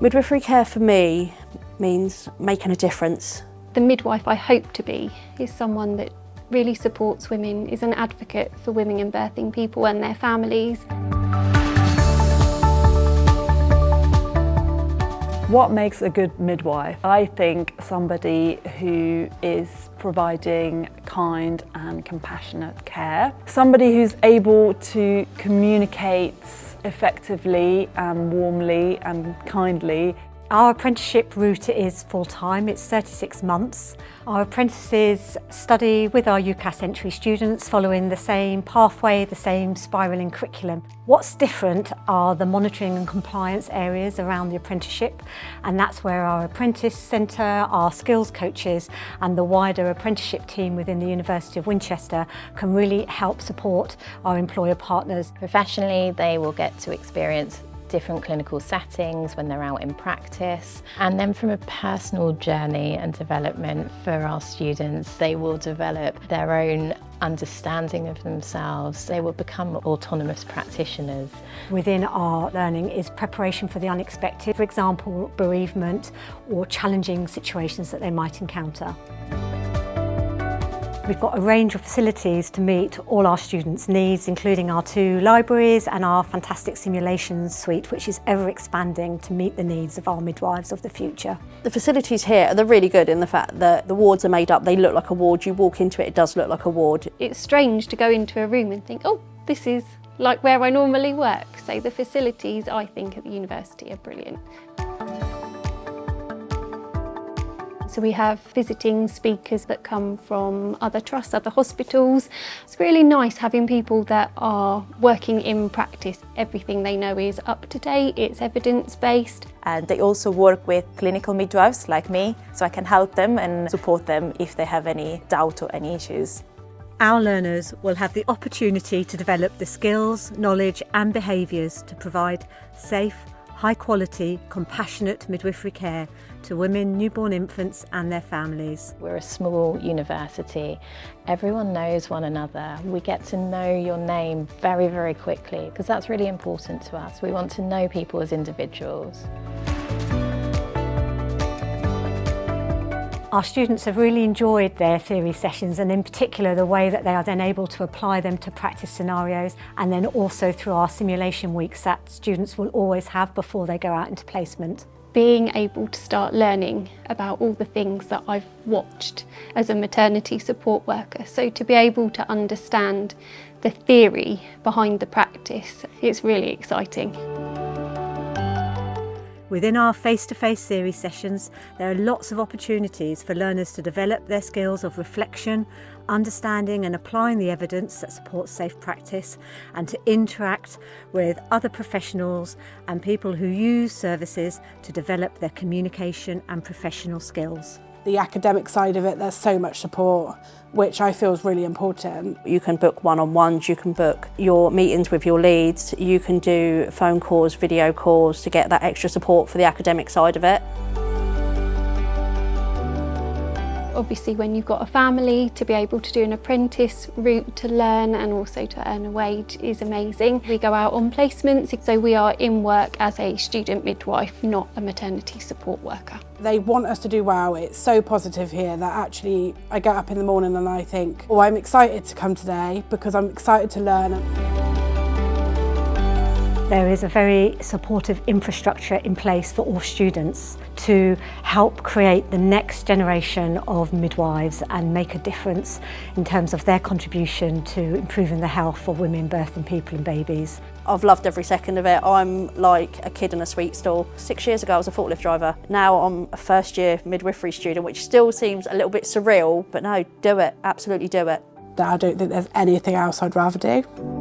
Midwifery care for me means making a difference. The midwife I hope to be is someone that really supports women, is an advocate for women and birthing people and their families. What makes a good midwife? I think somebody who is providing kind and compassionate care. Somebody who's able to communicate effectively and warmly and kindly. Our apprenticeship route is full-time, it's 36 months. Our apprentices study with our UCAS entry students following the same pathway, the same spiralling curriculum. What's different are the monitoring and compliance areas around the apprenticeship, and that's where our apprentice centre, our skills coaches and the wider apprenticeship team within the University of Winchester can really help support our employer partners. Professionally, they will get to experience different clinical settings when they're out in practice. And then from a personal journey and development for our students, they will develop their own understanding of themselves. They will become autonomous practitioners. Within our learning is preparation for the unexpected, for example, bereavement or challenging situations that they might encounter. We've got a range of facilities to meet all our students' needs, including our 2 libraries and our fantastic simulations suite, which is ever expanding to meet the needs of our midwives of the future. The facilities here, they're really good in the fact that the wards are made up, they look like a ward. You walk into it, it does look like a ward. It's strange to go into a room and think, oh, this is like where I normally work. So the facilities, I think, at the university are brilliant. So we have visiting speakers that come from other trusts, other hospitals. It's really nice having people that are working in practice. Everything they know is up to date, it's evidence-based. And they also work with clinical midwives like me, so I can help them and support them if they have any doubt or any issues. Our learners will have the opportunity to develop the skills, knowledge and behaviours to provide safe, high quality, compassionate midwifery care to women, newborn infants and their families. We're a small university. Everyone knows one another. We get to know your name very, very quickly because that's really important to us. We want to know people as individuals. Our students have really enjoyed their theory sessions, and in particular the way that they are then able to apply them to practice scenarios, and then also through our simulation weeks that students will always have before they go out into placement. Being able to start learning about all the things that I've watched as a maternity support worker. So to be able to understand the theory behind the practice, it's really exciting. Within our face-to-face series sessions, there are lots of opportunities for learners to develop their skills of reflection, understanding and applying the evidence that supports safe practice, and to interact with other professionals and people who use services to develop their communication and professional skills. The academic side of it, there's so much support, which I feel is really important. You can book one-on-ones, you can book your meetings with your leads, you can do phone calls, video calls to get that extra support for the academic side of it. Obviously when you've got a family, to be able to do an apprentice route to learn and also to earn a wage is amazing. We go out on placements, so we are in work as a student midwife, not a maternity support worker. They want us to do well. It's so positive here that actually I get up in the morning and I think, oh, I'm excited to come today because I'm excited to learn. There is a very supportive infrastructure in place for all students to help create the next generation of midwives and make a difference in terms of their contribution to improving the health of women, birthing people and babies. I've loved every second of it. I'm like a kid in a sweet stall. 6 years ago I was a forklift driver. Now I'm a first year midwifery student, which still seems a little bit surreal, but no, do it, absolutely do it. I don't think there's anything else I'd rather do.